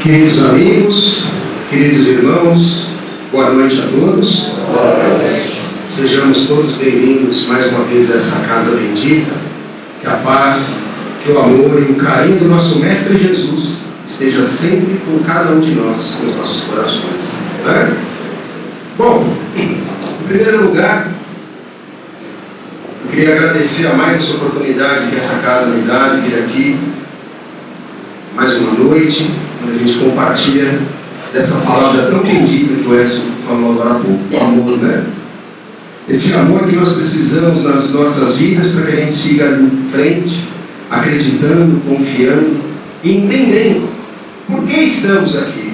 Queridos amigos, queridos irmãos, boa noite a todos. Sejamos todos bem-vindos mais uma vez a essa casa bendita. Que a paz, que o amor e o carinho do nosso Mestre Jesus esteja sempre com cada um de nós, nos nossos corações. Né? Bom, em primeiro lugar, eu queria agradecer a mais essa oportunidade que essa casa me dá de vir aqui mais uma noite, onde a gente compartilha dessa palavra tão bendita que o Edson falou agora há pouco, o amor, né? Esse amor que nós precisamos nas nossas vidas para que a gente siga em frente, acreditando, confiando e entendendo por que estamos aqui,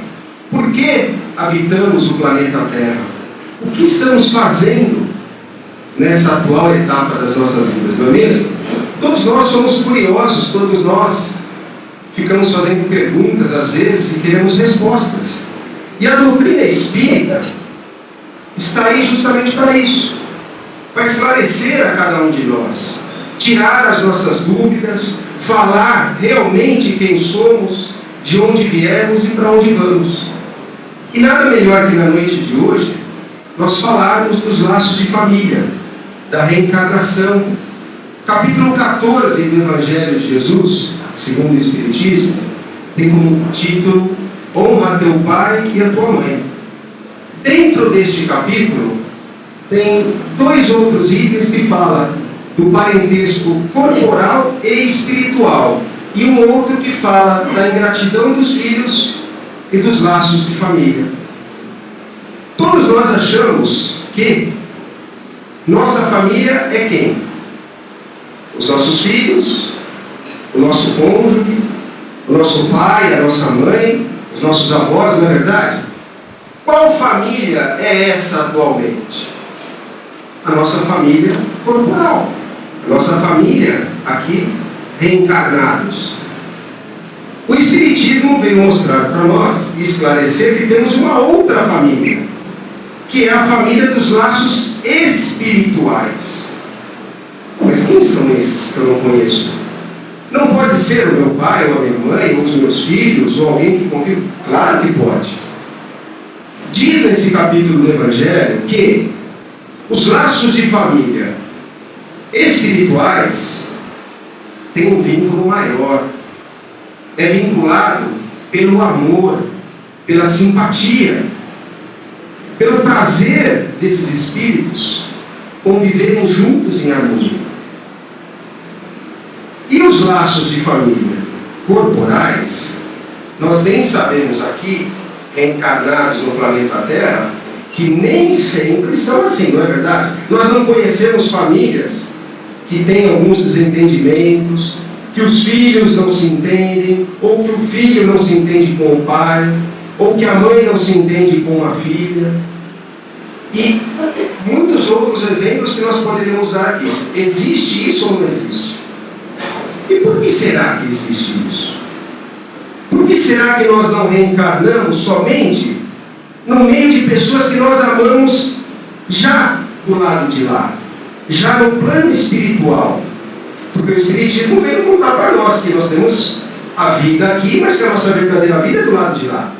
por que habitamos o planeta Terra, o que estamos fazendo nessa atual etapa das nossas vidas, não é mesmo? Todos nós somos curiosos, todos nós ficamos fazendo perguntas às vezes e queremos respostas. E a doutrina espírita está aí justamente para isso, para esclarecer a cada um de nós, tirar as nossas dúvidas, falar realmente quem somos, de onde viemos e para onde vamos. E nada melhor que na noite de hoje nós falarmos dos laços de família, da reencarnação. Capítulo 14 do Evangelho de Jesus, segundo o Espiritismo, tem como título Honra teu pai e a tua mãe. Dentro deste capítulo tem dois outros itens que falam do parentesco corporal e espiritual, e um outro que fala da ingratidão dos filhos e dos laços de família. Todos nós achamos que nossa família é quem? Os nossos filhos, o nosso cônjuge, o nosso pai, a nossa mãe, os nossos avós, não é verdade? Qual família é essa atualmente? A nossa família corporal, a nossa família aqui, reencarnados. O Espiritismo veio mostrar para nós e esclarecer que temos uma outra família, que é a família dos laços espirituais. Mas quem são esses que eu não conheço? Não pode ser o meu pai, ou a minha mãe, ou os meus filhos, ou alguém que convive? Claro que pode. Diz nesse capítulo do Evangelho que os laços de família espirituais têm um vínculo maior. É vinculado pelo amor, pela simpatia, pelo prazer desses espíritos conviverem juntos em harmonia. E os laços de família corporais, nós bem sabemos aqui, reencarnados no planeta Terra, que nem sempre são assim, não é verdade? Nós não conhecemos famílias que têm alguns desentendimentos, que os filhos não se entendem, ou que o filho não se entende com o pai, ou que a mãe não se entende com a filha. E muitos outros exemplos que nós poderíamos dar aqui. Existe isso ou não existe? E por que será que existe isso? Por que será que nós não reencarnamos somente no meio de pessoas que nós amamos já do lado de lá, já no plano espiritual? Porque o Espiritismo veio contar para nós que nós temos a vida aqui, mas que a nossa verdadeira vida é do lado de lá.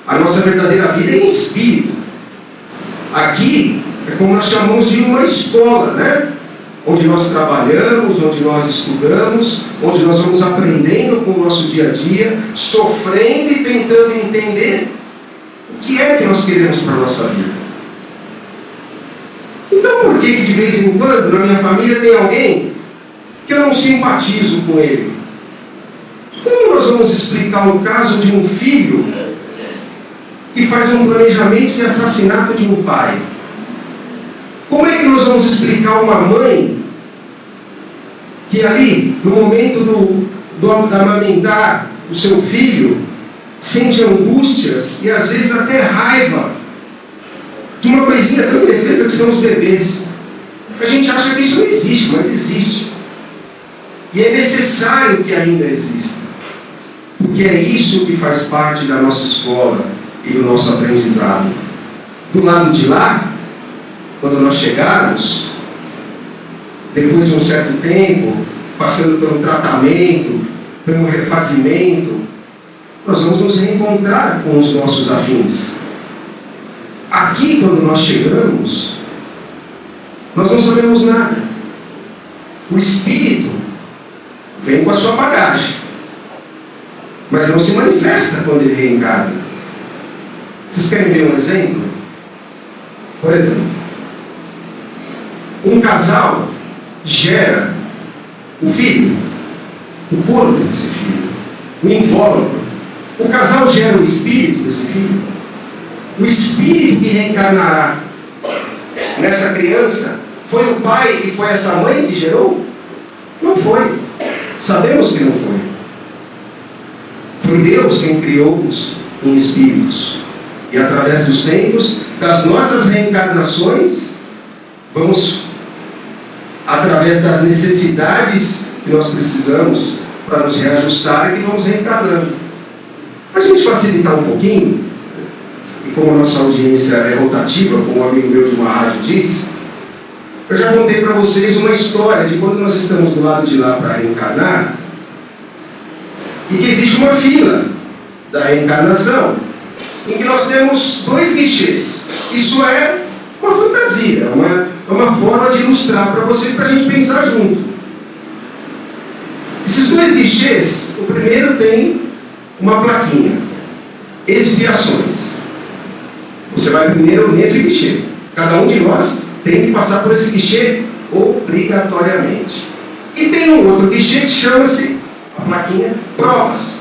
A nossa verdadeira vida é em espírito. Aqui é como nós chamamos de uma escola, né? Onde nós trabalhamos, onde nós estudamos, onde nós vamos aprendendo com o nosso dia a dia, sofrendo e tentando entender o que é que nós queremos para a nossa vida. Então por que de vez em quando na minha família tem alguém que eu não simpatizo com ele? Como nós vamos explicar o caso de um filho que faz um planejamento de assassinato de um pai? Como é que nós vamos explicar uma mãe que ali, no momento do amamentar o seu filho, sente angústias e às vezes até raiva de uma coisinha tão indefesa que são os bebês? A gente acha que isso não existe, mas existe. E é necessário que ainda exista, porque é isso que faz parte da nossa escola e do nosso aprendizado. Do lado de lá, quando nós chegarmos, depois de um certo tempo, passando por um tratamento, por um refazimento, nós vamos nos reencontrar com os nossos afins. Aqui, quando nós chegamos, nós não sabemos nada. O Espírito vem com a sua bagagem, mas não se manifesta quando ele reencarna. Vocês querem ver um exemplo? Por exemplo, um casal gera o filho, o corpo desse filho, o invólucro. O casal gera o espírito desse filho. O espírito que reencarnará nessa criança foi o pai e foi essa mãe que gerou? Não foi. Sabemos que não foi. Foi Deus quem criou-nos em espíritos. E através dos tempos, das nossas reencarnações, vamos, através das necessidades que nós precisamos para nos reajustar, e que vamos reencarnando. Para a gente facilitar um pouquinho, e como a nossa audiência é rotativa, como um amigo meu de uma rádio disse, eu já contei para vocês uma história de quando nós estamos do lado de lá para reencarnar, e que existe uma fila da reencarnação, em que nós temos 2 guichês. Isso é uma fantasia, uma forma de ilustrar para vocês, para a gente pensar junto. Esses 2 guichês, o primeiro tem uma plaquinha, expiações. Você vai primeiro nesse guichê. Cada um de nós tem que passar por esse guichê obrigatoriamente. E tem um outro guichê que chama-se, a plaquinha, provas.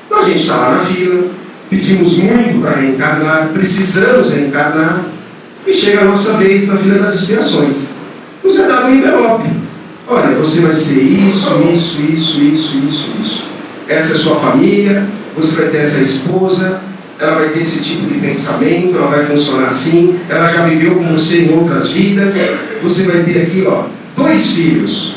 Então a gente está lá na fila, pedimos muito para reencarnar, precisamos reencarnar, e chega a nossa vez na fila das expiações. Nos é dado um envelope. Olha, você vai ser isso. Essa é a sua família, você vai ter essa esposa, ela vai ter esse tipo de pensamento, ela vai funcionar assim, ela já viveu com você em outras vidas, você vai ter aqui, 2 filhos.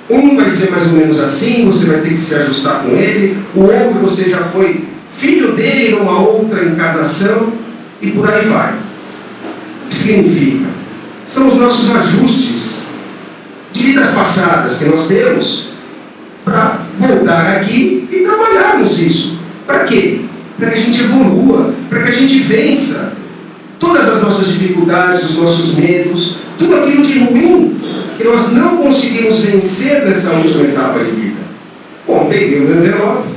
Um vai ser mais ou menos assim, você vai ter que se ajustar com ele, o outro você já foi filho dele numa outra encarnação, e por aí vai. O que significa? São os nossos ajustes de vidas passadas que nós temos para voltar aqui e trabalharmos isso. Para quê? Para que a gente evolua, para que a gente vença todas as nossas dificuldades, os nossos medos, tudo aquilo de ruim que nós não conseguimos vencer nessa última etapa de vida. Bom, peguei o meu envelope,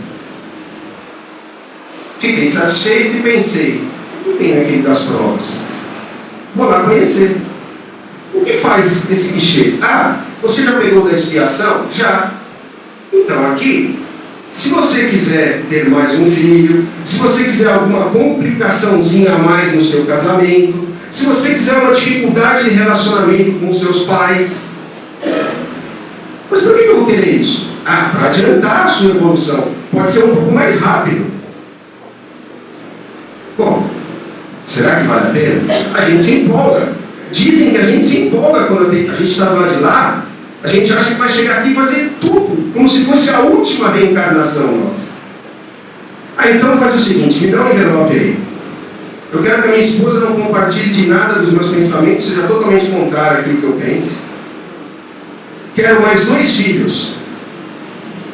fiquei satisfeito e pensei, o que tem aquele das provas? Vou lá conhecer. O que faz esse guichê? Você já pegou da expiação? Já. Então aqui, se você quiser ter mais um filho, se você quiser alguma complicaçãozinha a mais no seu casamento, se você quiser uma dificuldade de relacionamento com seus pais, mas por que eu vou querer isso? Para adiantar a sua evolução. Pode ser um pouco mais rápido. Bom, será que vale a pena? A gente se empolga. Dizem que a gente se empolga quando a gente está do lado de lá. A gente acha que vai chegar aqui e fazer tudo, como se fosse a última reencarnação nossa. Então faz o seguinte, me dá um envelope aí. Eu quero que a minha esposa não compartilhe de nada dos meus pensamentos, seja totalmente contrário àquilo que eu pense. Quero mais 2 filhos.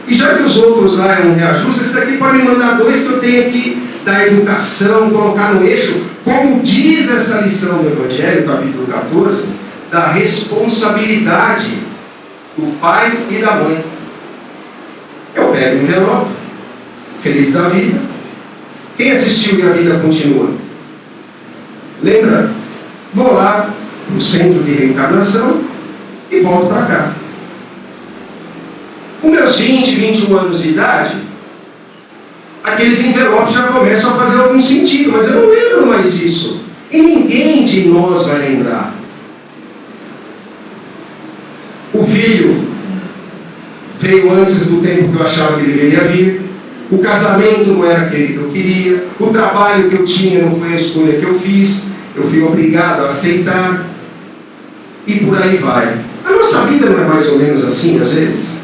E já que os outros lá é um reajuste, esse daqui pode me mandar 2 que eu tenho que dar educação, colocar no eixo, como diz essa lição do Evangelho, capítulo 14, da responsabilidade do pai e da mãe. Eu pego o envelope, feliz da vida. Quem assistiu e a vida continua? Lembra? Vou lá no centro de reencarnação e volto para cá. Com meus 20, 21 anos de idade, aqueles envelopes já começam a fazer algum sentido, mas eu não lembro mais disso. E ninguém de nós vai lembrar. O filho veio antes do tempo que eu achava que deveria vir. O casamento não era aquele que eu queria. O trabalho que eu tinha não foi a escolha que eu fiz. Eu fui obrigado a aceitar. E por aí vai. A nossa vida não é mais ou menos assim, às vezes?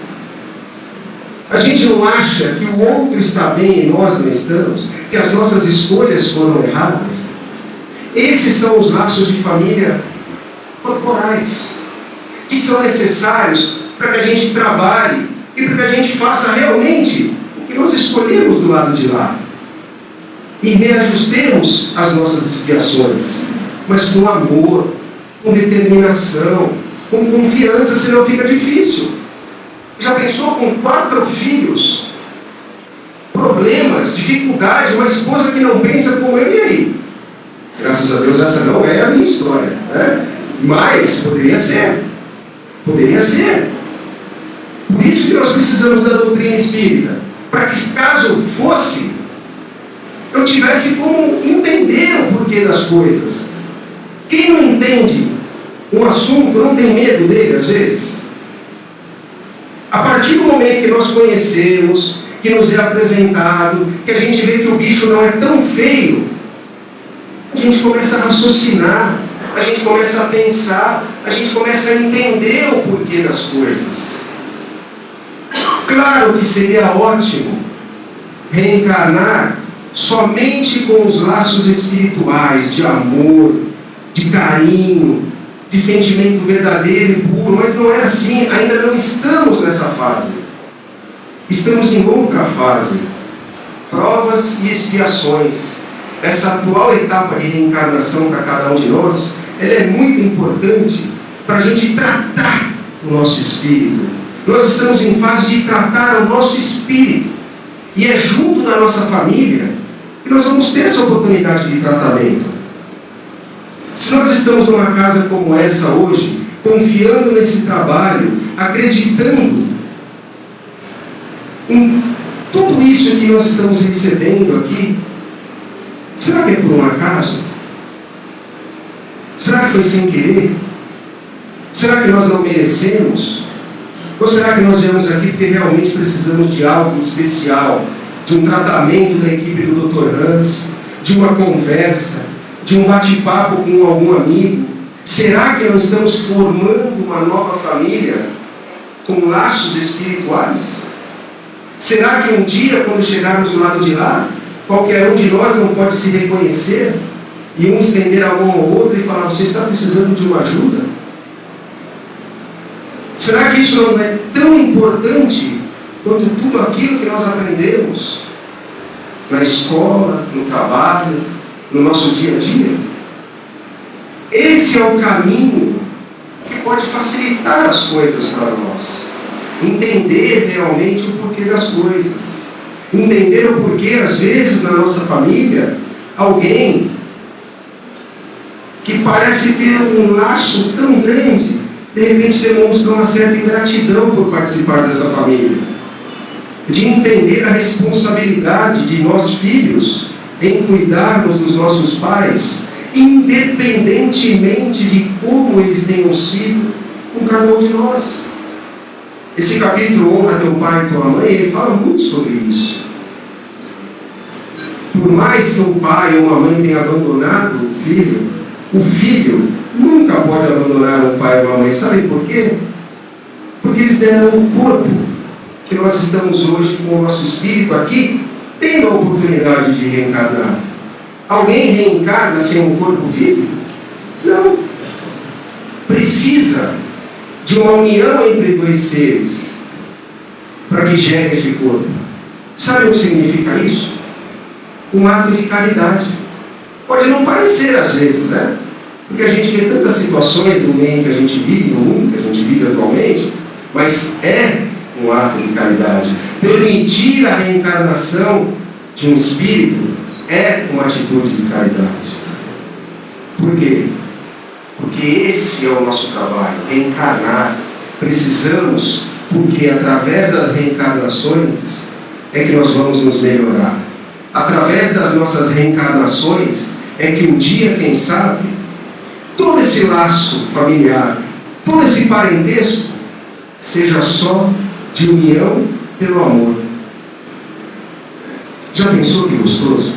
A gente não acha que o outro está bem e nós não estamos? Que as nossas escolhas foram erradas? Esses são os laços de família corporais, que são necessários para que a gente trabalhe e para que a gente faça realmente o que nós escolhemos do lado de lá e reajustemos as nossas expiações, mas com amor, com determinação, com confiança, senão fica difícil. Já pensou com 4 filhos? Problemas, dificuldade, uma esposa que não pensa como eu, e aí? Graças a Deus essa não é a minha história, né? Mas poderia ser. Poderia ser. Por isso que nós precisamos da doutrina espírita, para que caso fosse, eu tivesse como entender o porquê das coisas. Quem não entende um assunto não tem medo dele às vezes? A partir do momento que nós conhecemos, que nos é apresentado, que a gente vê que o bicho não é tão feio, a gente começa a raciocinar, a gente começa a pensar, a gente começa a entender o porquê das coisas. Claro que seria ótimo reencarnar somente com os laços espirituais, de amor, de carinho, de sentimento verdadeiro e puro, mas não é assim, ainda não estamos nessa fase. Estamos em outra fase, provas e expiações. Essa atual etapa de reencarnação para cada um de nós, ela é muito importante para a gente tratar o nosso espírito. Nós estamos em fase de tratar o nosso espírito, e é junto da nossa família que nós vamos ter essa oportunidade de tratamento. Se nós estamos numa casa como essa hoje, confiando nesse trabalho, acreditando em tudo isso que nós estamos recebendo aqui, será que é por um acaso? Será que foi sem querer? Será que nós não merecemos? Ou será que nós viemos aqui porque realmente precisamos de algo especial, de um tratamento da equipe do Dr. Hans, de uma conversa, de um bate-papo com algum amigo? Será que não estamos formando uma nova família com laços espirituais? Será que um dia, quando chegarmos do lado de lá, qualquer um de nós não pode se reconhecer e um estender a mão ao outro e falar: você está precisando de uma ajuda? Será que isso não é tão importante quanto tudo aquilo que nós aprendemos na escola, no trabalho, no nosso dia a dia? Esse é o caminho que pode facilitar as coisas para nós. Entender realmente o porquê das coisas. Entender o porquê, às vezes, na nossa família, alguém que parece ter um laço tão grande, de repente demonstra uma certa ingratidão por participar dessa família. De entender a responsabilidade de nós filhos em cuidarmos dos nossos pais, independentemente de como eles tenham sido com cada um de nós. Esse capítulo Honra Teu Pai e Tua Mãe, ele fala muito sobre isso. Por mais que um pai ou uma mãe tenha abandonado o filho nunca pode abandonar um pai ou uma mãe. Sabe por quê? Porque eles deram o corpo que nós estamos hoje com o nosso espírito aqui, tendo a oportunidade de reencarnar. Alguém reencarna sem um corpo físico? Não. Precisa de uma união entre dois seres para que gere esse corpo. Sabe o que significa isso? Um ato de caridade. Pode não parecer às vezes, né? Porque a gente vê tantas situações no meio que a gente vive, no mundo que a gente vive atualmente, mas é um ato de caridade. Permitir a reencarnação de um espírito é uma atitude de caridade. Por quê? Porque esse é o nosso trabalho, reencarnar. Precisamos, porque através das reencarnações é que nós vamos nos melhorar. Através das nossas reencarnações é que um dia, quem sabe, todo esse laço familiar, todo esse parentesco, seja só de união pelo amor. Já pensou que gostoso?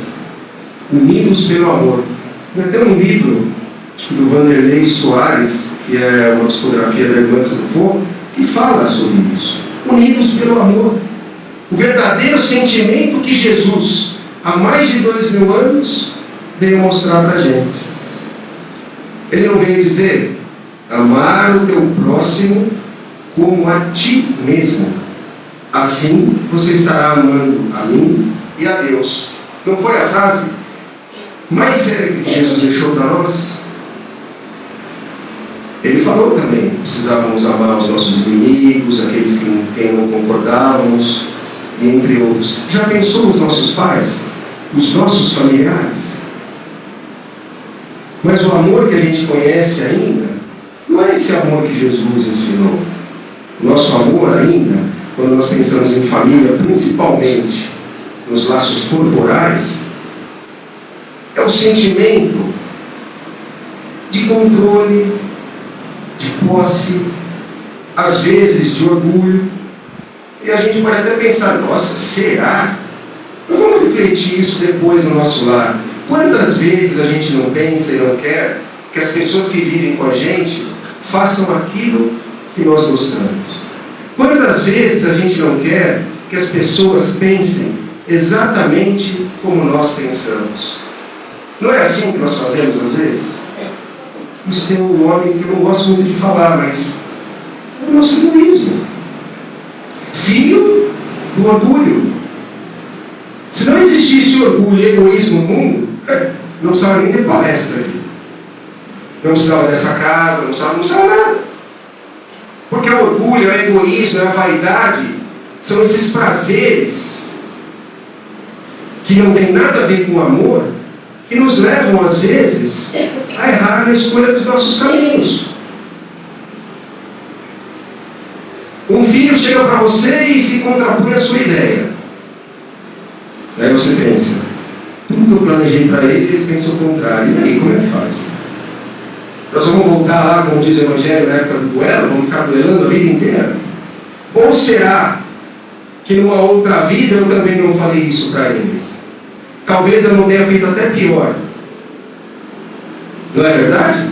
Unidos pelo amor. Tem um livro do Vanderlei Soares, que é uma psicografia da Irmã Sanfon, que fala sobre isso. Unidos pelo amor. O verdadeiro sentimento que Jesus, há mais de 2000 anos, veio mostrar para a gente. Ele não veio dizer: amar o teu próximo como a ti mesmo. assim você estará amando a mim e a Deus. Não foi a frase mais séria que Jesus deixou para nós? Ele falou também, precisávamos amar os nossos inimigos, aqueles com quem não concordávamos, e entre outros. Já pensou os nossos pais? Os nossos familiares? Mas o amor que a gente conhece ainda, não é esse amor que Jesus ensinou. O nosso amor ainda, quando nós pensamos em família, principalmente nos laços corporais, é o sentimento de controle, de posse, às vezes de orgulho. E a gente pode até pensar, nossa, será? Vamos refletir isso depois no nosso lar. Quantas vezes a gente não pensa e não quer que as pessoas que vivem com a gente façam aquilo que nós gostamos? Quantas vezes a gente não quer que as pessoas pensem exatamente como nós pensamos? Não é assim que nós fazemos às vezes? Isso tem um nome que eu não gosto muito de falar, mas é o nosso egoísmo. Filho do orgulho. Se não existisse orgulho e egoísmo no mundo, não precisava nem ter palestra aqui. Não precisava dessa casa, não precisava nada. Porque o orgulho, o egoísmo, a vaidade são esses prazeres que não tem nada a ver com o amor, que nos levam, às vezes, a errar na escolha dos nossos caminhos. Um filho chega para você e se contrapõe a sua ideia. Aí você pensa, tudo que eu planejei para ele, ele pensa o contrário. E aí, como é que faz? Nós vamos voltar lá, como diz o Evangelho, na época do duelo, vamos ficar duelando a vida inteira? Ou será que numa outra vida eu também não falei isso para ele? Talvez eu não tenha feito até pior. Não é verdade?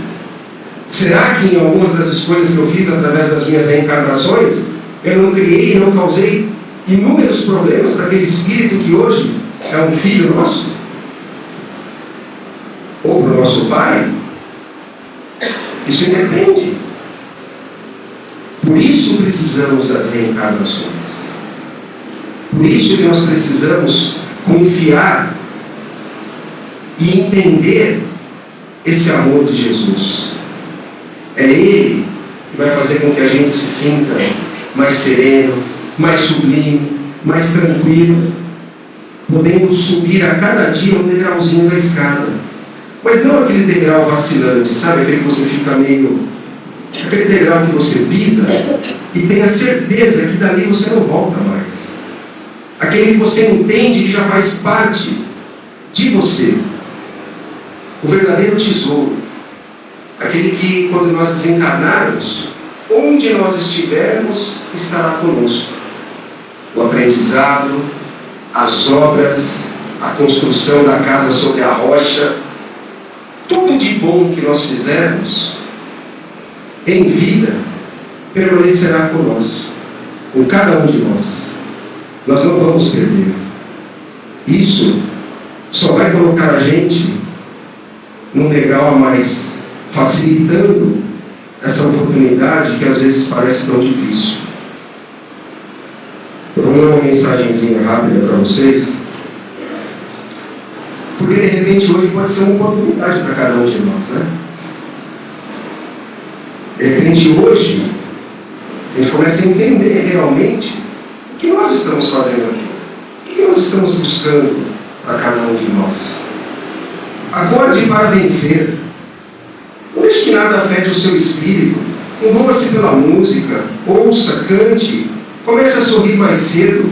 Será que em algumas das escolhas que eu fiz através das minhas reencarnações, eu não criei e não causei inúmeros problemas para aquele espírito que hoje é um filho nosso? Ou para o nosso pai? Isso depende. Por isso precisamos das reencarnações. Por isso que nós precisamos confiar e entender esse amor de Jesus. É Ele que vai fazer com que a gente se sinta mais sereno, mais sublime, mais tranquilo, podendo subir a cada dia um degrauzinho da escada. Mas não aquele degrau vacilante, sabe? Aquele que você fica meio... aquele degrau que você pisa e tem a certeza que dali você não volta mais. Aquele que você entende que já faz parte de você. O verdadeiro tesouro. Aquele que, quando nós desencarnarmos, onde nós estivermos, estará conosco. O aprendizado, as obras, a construção da casa sobre a rocha, tudo de bom que nós fizermos, em vida, permanecerá conosco, com cada um de nós. Nós não vamos perder. Isso só vai colocar a gente num degrau a mais, facilitando essa oportunidade que às vezes parece tão difícil. Eu vou dar uma mensagenzinha rápida para vocês, porque de repente hoje pode ser uma oportunidade para cada um de nós, né? De repente hoje a gente começa a entender realmente o que nós estamos fazendo aqui, o que nós estamos buscando para cada um de nós. Acorde para vencer. Não deixe que nada afete o seu espírito. Envolva-se pela música, ouça, cante, comece a sorrir mais cedo.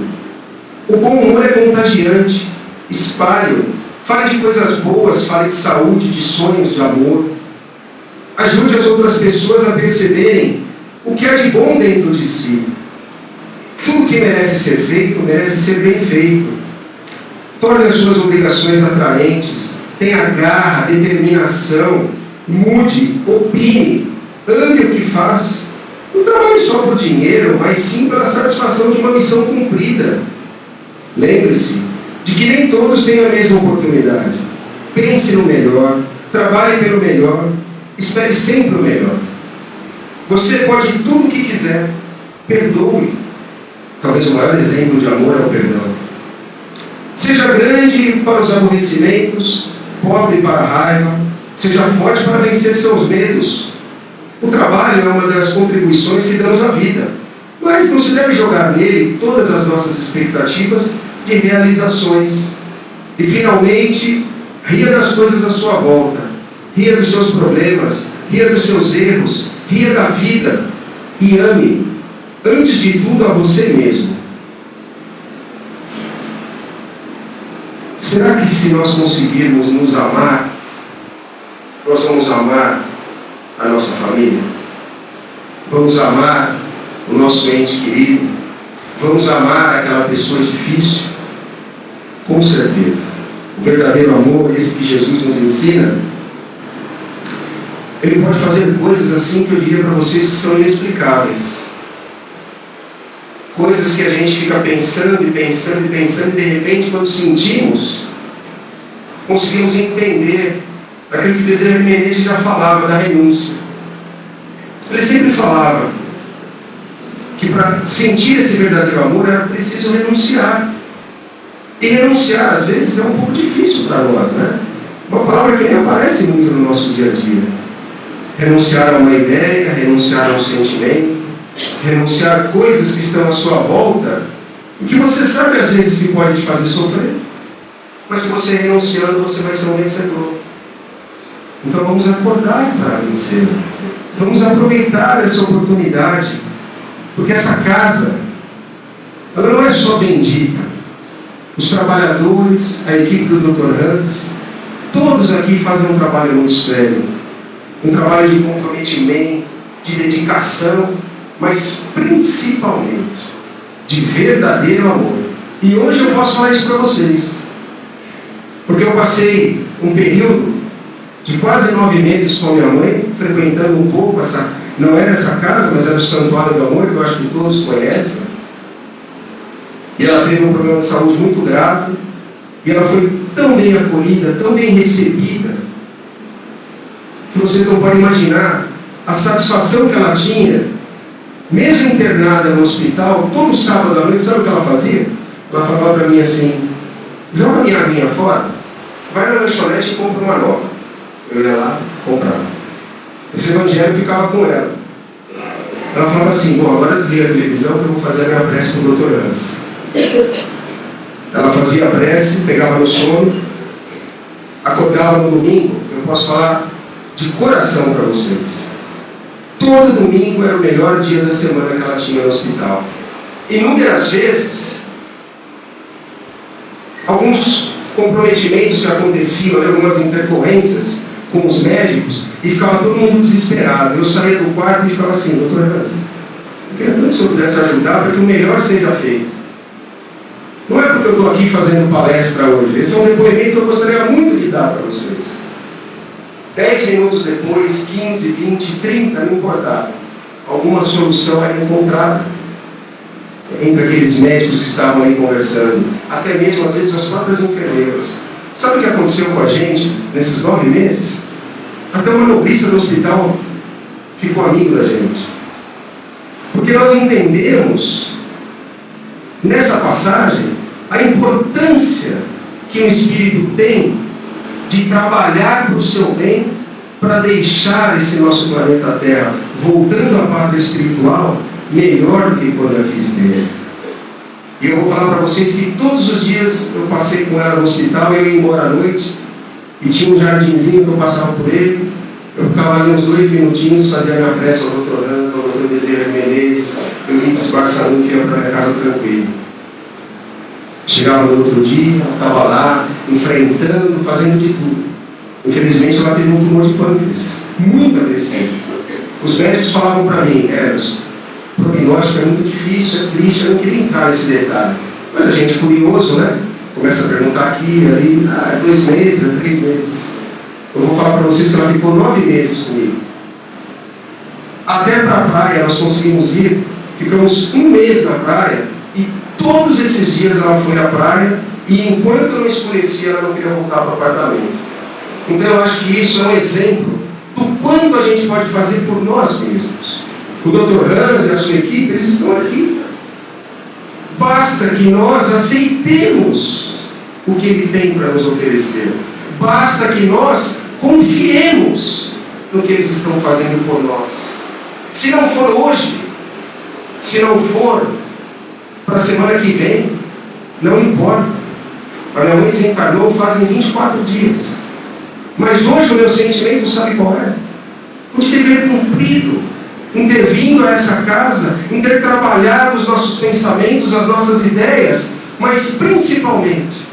O bom humor é contagiante. Espalhe, fale de coisas boas, fale de saúde, de sonhos, de amor. Ajude as outras pessoas a perceberem o que há de bom dentro de si. Tudo que merece ser feito, merece ser bem feito. Torne as suas obrigações atraentes. Tenha garra, determinação. Mude, opine, ame o que faz. Não trabalhe só por dinheiro, mas sim pela satisfação de uma missão cumprida. Lembre-se de que nem todos têm a mesma oportunidade. Pense no melhor, trabalhe pelo melhor, espere sempre o melhor. Você pode tudo o que quiser, perdoe. talvez o maior exemplo de amor é o perdão. Seja grande para os aborrecimentos, pobre para a raiva, seja forte para vencer seus medos. O trabalho é uma das contribuições que damos à vida, mas não se deve jogar nele todas as nossas expectativas de realizações. E finalmente, ria das coisas à sua volta, ria dos seus problemas, ria dos seus erros, ria da vida e ame, antes de tudo, a você mesmo. Será que se nós conseguirmos nos amar, nós vamos amar a nossa família? Vamos amar o nosso ente querido? Vamos amar aquela pessoa difícil? Com certeza. O verdadeiro amor, esse que Jesus nos ensina, ele pode fazer coisas assim que eu diria para vocês que são inexplicáveis. Coisas que a gente fica pensando e pensando e pensando, e de repente, quando sentimos, conseguimos entender aquilo que Bezerra de Menezes já falava, da renúncia. Ele sempre falava que para sentir esse verdadeiro amor era preciso renunciar. E renunciar, às vezes, é um pouco difícil para nós, né? Uma palavra que nem aparece muito no nosso dia a dia. Renunciar a uma ideia, renunciar a um sentimento, renunciar a coisas que estão à sua volta, e que você sabe, às vezes, que pode te fazer sofrer. Mas se você renunciando, você vai ser um vencedor. Então vamos acordar para vencer. Vamos aproveitar essa oportunidade. Porque essa casa, ela não é só bendita. Os trabalhadores, a equipe do Dr. Hans, todos aqui fazem um trabalho muito sério. Um trabalho de comprometimento, de dedicação, mas principalmente de verdadeiro amor. E hoje eu posso falar isso para vocês. Porque eu passei um período de quase 9 meses com a minha mãe, frequentando um pouco não era essa casa, mas era o Santuário do Amor, que eu acho que todos conhecem. E ela teve um problema de saúde muito grave, e ela foi tão bem acolhida, tão bem recebida, que vocês não podem imaginar a satisfação que ela tinha, mesmo internada no hospital, todo sábado à noite. Sabe o que ela fazia? Ela falava para mim assim: joga minha aguinha fora, vai na lanchonete e compra uma nova. Eu ia lá, comprava. Esse evangelho ficava com ela. Ela falava assim: bom, agora desliga a televisão que eu vou fazer a minha prece com o Dr. Hans. Ela fazia a prece, pegava no sono, acordava no domingo. Eu posso falar de coração para vocês. Todo domingo era o melhor dia da semana que ela tinha no hospital. Inúmeras vezes, alguns comprometimentos que aconteciam, algumas intercorrências com os médicos, e ficava todo mundo desesperado. Eu saía do quarto e ficava assim: Dr. Hans, eu queria tanto que o senhor pudesse ajudar para que o melhor seja feito. Não é porque eu estou aqui fazendo palestra hoje. Esse é um depoimento que eu gostaria muito de dar para vocês. 10 minutos depois, 15, 20, 30, não importava. Alguma solução era encontrada entre aqueles médicos que estavam aí conversando. Até mesmo, às vezes, as próprias enfermeiras. Sabe o que aconteceu com a gente nesses 9 meses? Até uma nobrista do hospital ficou amigo da gente. Porque nós entendemos, nessa passagem, a importância que o Espírito tem de trabalhar para o seu bem, para deixar esse nosso planeta Terra, voltando à pátria espiritual, melhor do que quando aqui esteve. E eu vou falar para vocês que todos os dias eu passei com ela no hospital, eu ia embora à noite, e tinha um jardinzinho que eu passava por ele, eu ficava ali uns 2 minutinhos, fazia minha prece ao Dr. Hans, ao Dr. Bezerra de Menezes, eu ia disfarçando e ia para minha casa tranquilo. Chegava no outro dia, estava lá, enfrentando, fazendo de tudo. Infelizmente ela teve um tumor de pâncreas, muito agressivo. Os médicos falavam para mim: o prognóstico é muito difícil, é triste, eu não queria entrar nesse detalhe. Mas a gente curioso, né? Começa a perguntar aqui, ali, 2 meses, 3 meses. Eu vou falar para vocês que ela ficou 9 meses comigo. Até para a praia nós conseguimos ir, ficamos 1 mês na praia, e todos esses dias ela foi à praia, e enquanto não escurecia, ela não queria voltar para o apartamento. Então eu acho que isso é um exemplo do quanto a gente pode fazer por nós mesmos. O Dr. Hans e a sua equipe, eles estão aqui. Basta que nós aceitemos o que Ele tem para nos oferecer. Basta que nós confiemos no que eles estão fazendo por nós. Se não for hoje, se não for para a semana que vem, não importa. A minha mãe desencarnou fazem 24 dias. Mas hoje o meu sentimento, sabe qual é? O de ter cumprido, em ter vindo a essa casa, em ter trabalhado os nossos pensamentos, as nossas ideias, mas principalmente,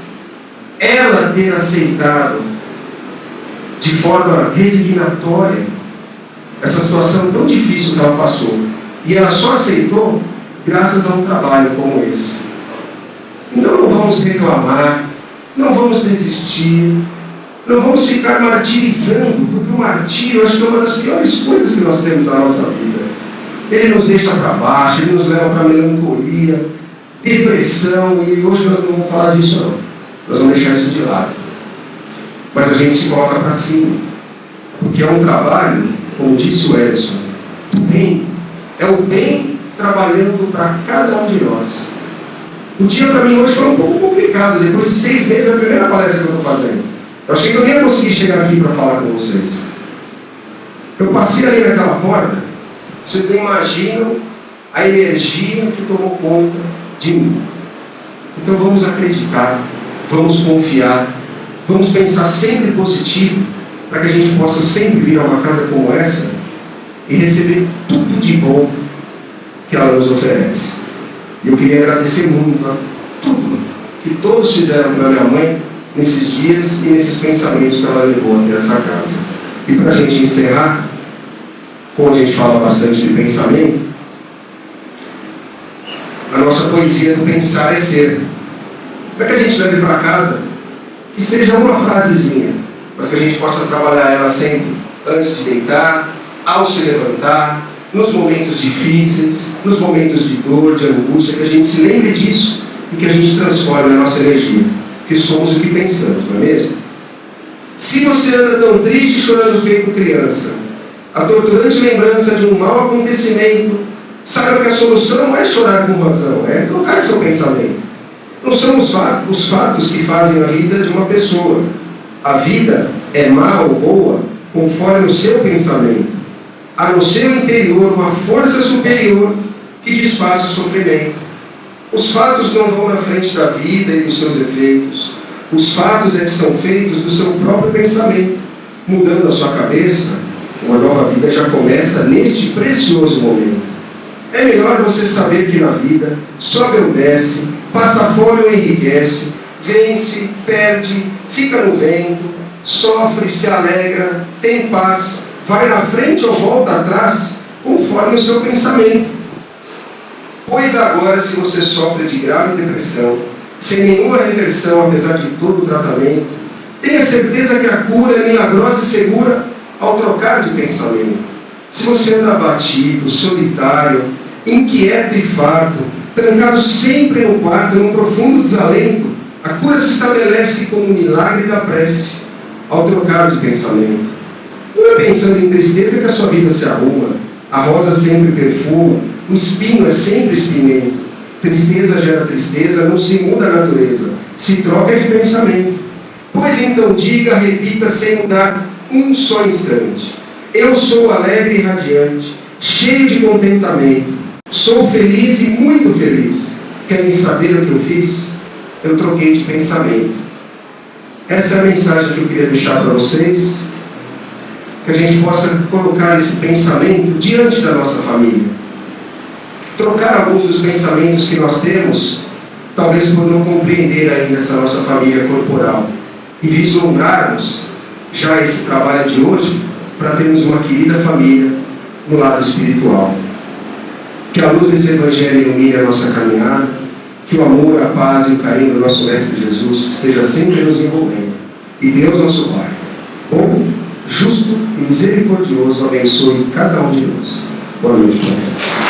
ela ter aceitado de forma resignatória essa situação tão difícil que ela passou. E ela só aceitou graças a um trabalho como esse. Então não vamos reclamar, não vamos desistir, não vamos ficar martirizando, porque o martírio, eu acho que é uma das piores coisas que nós temos na nossa vida. Ele nos deixa para baixo, ele nos leva para melancolia, depressão, e hoje nós não vamos falar disso não. Nós vamos deixar isso de lado. Mas a gente se coloca para cima, porque é um trabalho, como disse o Edson, do bem. É o bem trabalhando para cada um de nós. O dia para mim hoje foi um pouco complicado. Depois de 6 meses, é a primeira palestra que eu estou fazendo. Eu achei que eu nem ia conseguir chegar aqui para falar com vocês. Eu passei ali naquela porta, vocês nem imaginam a energia que tomou conta de mim. Então vamos acreditar, vamos confiar, vamos pensar sempre positivo, para que a gente possa sempre vir a uma casa como essa e receber tudo de bom que ela nos oferece. E eu queria agradecer muito a tudo que todos fizeram para minha mãe nesses dias e nesses pensamentos que ela levou até essa casa. E para a gente encerrar, como a gente fala bastante de pensamento, a nossa poesia do pensar é ser. Para que a gente leve para casa, que seja uma frasezinha, mas que a gente possa trabalhar ela sempre antes de deitar, ao se levantar, nos momentos difíceis, nos momentos de dor, de angústia, que a gente se lembre disso e que a gente transforme a nossa energia, que somos o que pensamos, não é mesmo? Se você anda tão triste chorando feito criança, a torturante lembrança de um mau acontecimento, saiba que a solução não é chorar com razão, é trocar seu pensamento. Não são os fatos que fazem a vida de uma pessoa. A vida é má ou boa conforme o seu pensamento. Há no seu interior uma força superior que desfaz o sofrimento. Os fatos não vão na frente da vida e dos seus efeitos. Os fatos é que são feitos do seu próprio pensamento. Mudando a sua cabeça, uma nova vida já começa neste precioso momento. É melhor você saber que na vida sobe ou desce, passa fome ou enriquece, vence, perde, fica no vento, sofre, se alegra, tem paz, vai na frente ou volta atrás, conforme o seu pensamento. Pois agora, se você sofre de grave depressão, sem nenhuma reversão, apesar de todo o tratamento, tenha certeza que a cura é milagrosa e segura ao trocar de pensamento. Se você anda abatido, solitário, inquieto e farto, trancado sempre no quarto, num profundo desalento, a cura se estabelece como um milagre da prece, ao trocar de pensamento. Não é pensando em tristeza que a sua vida se arruma, a rosa sempre perfuma, o espinho é sempre espinhento. Tristeza gera tristeza, não se muda a natureza, se troca de pensamento. Pois então diga, repita sem mudar um só instante: eu sou alegre e radiante, cheio de contentamento, sou feliz e muito feliz. Querem saber o que eu fiz? Eu troquei de pensamento. Essa é a mensagem que eu queria deixar para vocês, que a gente possa colocar esse pensamento diante da nossa família. Trocar alguns dos pensamentos que nós temos, talvez por não compreender ainda essa nossa família corporal, e vislumbrarmos já esse trabalho de hoje para termos uma querida família no lado espiritual. Que a luz desse Evangelho ilumine a nossa caminhada, que o amor, a paz e o carinho do nosso Mestre Jesus esteja sempre nos envolvendo. E Deus, nosso Pai, bom, justo e misericordioso, abençoe cada um de nós. Boa noite, Pai.